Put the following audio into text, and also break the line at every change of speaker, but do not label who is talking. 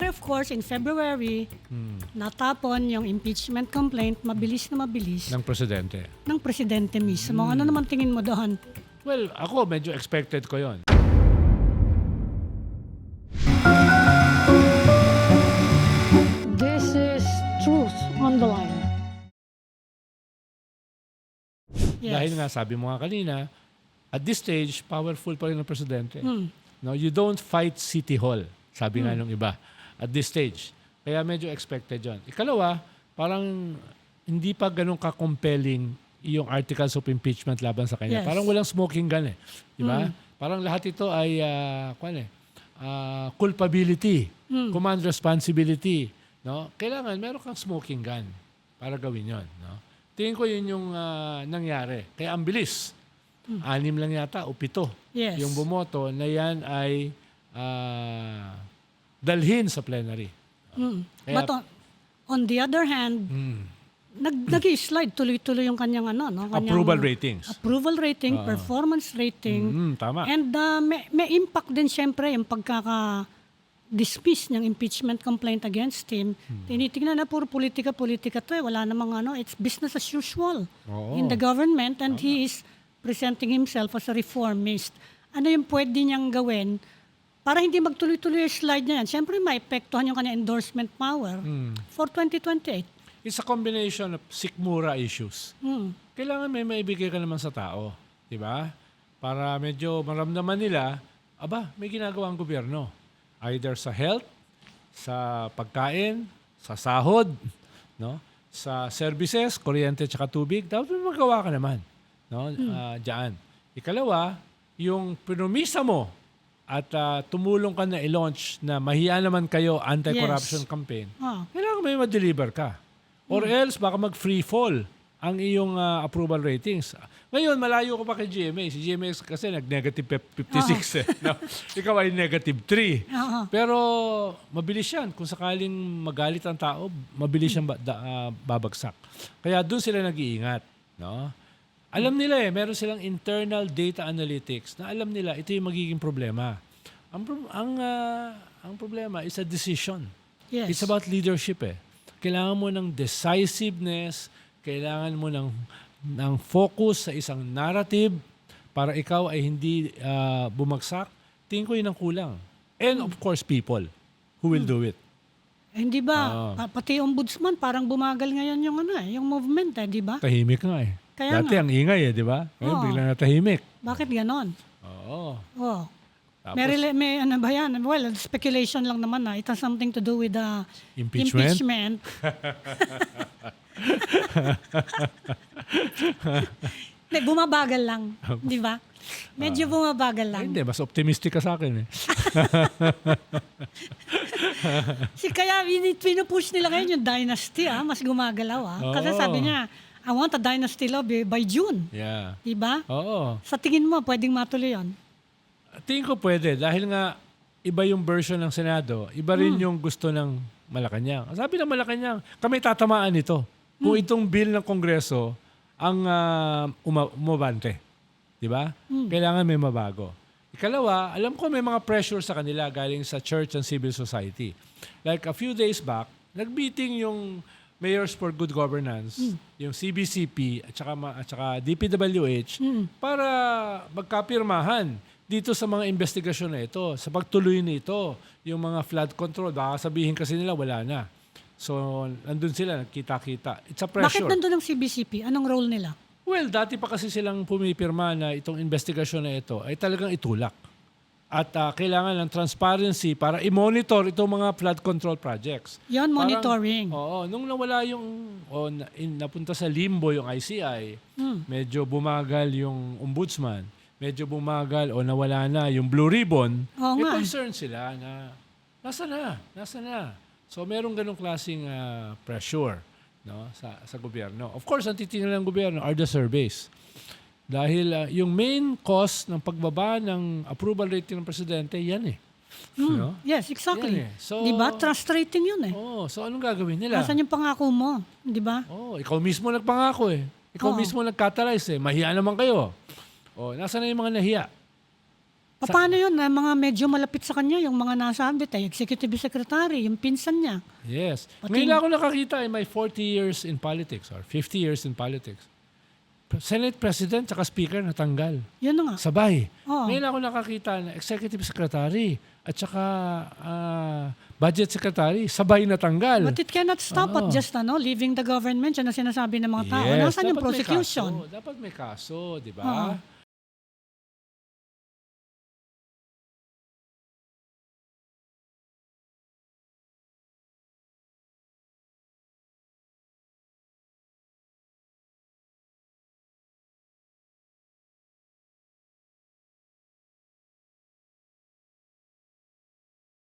of course, in February, natapon yung impeachment complaint, mabilis na mabilis,
Ng presidente.
ng presidente mismo. Ano naman tingin mo doon?
Well, ako medyo expected ko yon.
This is truth on the line. Yes.
Dahil nga, sabi mo nga kanina, at this stage, powerful pa rin ang presidente. No, you don't fight City Hall, sabi nga nung iba, at this stage. Kaya medyo expected yon. Ikalawa, parang hindi pa ganun ka-compelling yung articles of impeachment laban sa kanya.
Yes.
Parang walang smoking gun eh. Di ba? Parang lahat ito ay culpability, command responsibility. No? Kailangan meron kang smoking gun para gawin yon. No? Tingin ko yun yung nangyari. Kaya ang bilis. 6 lang yata o 7
Yes.
yung bumoto na yan ay dalhin sa plenary. Kaya-
But on the other hand, nag-slide tuloy-tuloy yung kanyang kanyang
Approval ratings.
approval rating, performance rating,
Tama.
and may impact din syempre yung pagkaka-dismiss ng impeachment complaint against him. Tinitingnan na puro politika to eh. Wala namang it's business as usual
Oo.
in the government, and he is presenting himself as a reformist. Ano yung pwede niyang gawin para hindi magtuloy-tuloy yung slide niya yan? Siyempre, maepektuhan yung kanyang endorsement power for 2028.
It's a combination of sikmura issues. Kailangan may maibigay ka naman sa tao. Di ba? Para medyo maramdaman nila, may ginagawa ang gobyerno. Either sa health, sa pagkain, sa sahod, no? Sa services, kuryente at tubig, dapat may magawa ka naman. No? Diyan. Ikalawa, yung pinumisa mo at tumulong ka na i-launch na mahiya naman kayo anti-corruption campaign, kailangan may ma-deliver ka. Or else, baka mag-free fall ang iyong approval ratings. Ngayon, malayo ko pa kay GMA. Si GMA kasi nag-negative 56. No? Ikaw ay negative 3. Pero mabilis yan. Kung sakaling magalit ang tao, mabilis siyang babagsak. Kaya doon sila nag-iingat. No? Alam nila meron silang internal data analytics na alam nila ito yung magiging problema. Ang problema is a decision.
Yes.
It's about leadership Kailangan mo ng decisiveness, kailangan mo ng focus sa isang narrative para ikaw ay hindi bumagsak. Tingin ko yun ang kulang. And of course, people who will do it.
Hindi ba, pati ombudsman, parang bumagal ngayon yung yung movement di ba?
Tahimik nga
Kaya
Dati ang ingay di ba? Ngayon biglang natahimik.
Bakit ganon?
Oo. Tapos,
May ano ba yan? Well, speculation lang naman It has something to do with the
Impeachment?
Bumabagal lang. Di ba? Medyo bumabagal lang.
Hindi, mas optimistic ka sa akin
Kaya pinupush nila ngayon yung dynasty mas gumagalaw Kasi sabi niya, I want a dynasty law by June.
Yeah.
Di ba?
Oo.
Sa tingin mo, pwedeng matuloy yun?
Tingin ko pwede dahil nga iba yung version ng Senado, iba rin yung gusto ng Malacanang. Sabi ng Malacanang, kami tatamaan ito kung itong bill ng Kongreso ang umabante. Di ba? Kailangan may mabago. Ikalawa, alam ko may mga pressure sa kanila galing sa church and civil society. Like a few days back, nag-meeting yung Mayors for Good Governance, yung CBCP at saka DPWH para magkapirmahan dito sa mga investigasyon na ito, sa pagtuloy nito, yung mga flood control, baka sabihin kasi nila wala na. So, nandun sila, nagkita-kita. It's a pressure.
Bakit nandun ang CBCP? Anong role nila?
Well, dati pa kasi silang pumipirma na itong investigasyon na ito ay talagang itulak. At kailangan ng transparency para i-monitor itong mga flood control projects.
Yon, monitoring.
Nung nawala napunta sa limbo yung ICI, medyo bumagal yung ombudsman, medyo bumagal o nawala na yung Blue Ribbon, concerned sila na nasa na. So merong ganong klaseng pressure sa gobyerno. Of course, ang titingnan ng gobyerno are the surveys. Dahil yung main cause ng pagbaba ng approval rating ng presidente, yan No?
Yes, exactly.
Yan So,
di ba? Trust rating yun
so anong gagawin nila?
Nasaan yung pangako mo? Di ba?
Ikaw mismo nagpangako Ikaw mismo nagkatalayse. Mahiya naman kayo. Nasaan na yung mga nahiya?
Paano yun na mga medyo malapit sa kanya, yung mga nasabit executive secretary, yung pinsan niya.
Yes.
Pati-
Ngayon lang ako nakakita in my 40 years in politics or 50 years in politics. Senate President at Speaker natanggal.
Yun na nga.
Sabay.
Oo.
Ngayon ako nakakita na Executive Secretary at saka Budget Secretary, sabay natanggal.
But it cannot stop at just leaving the government. Yan ang sinasabi ng mga tao.
Yes,
Nasaan yung
dapat may
prosecution?
kaso. Dapat may kaso, di ba?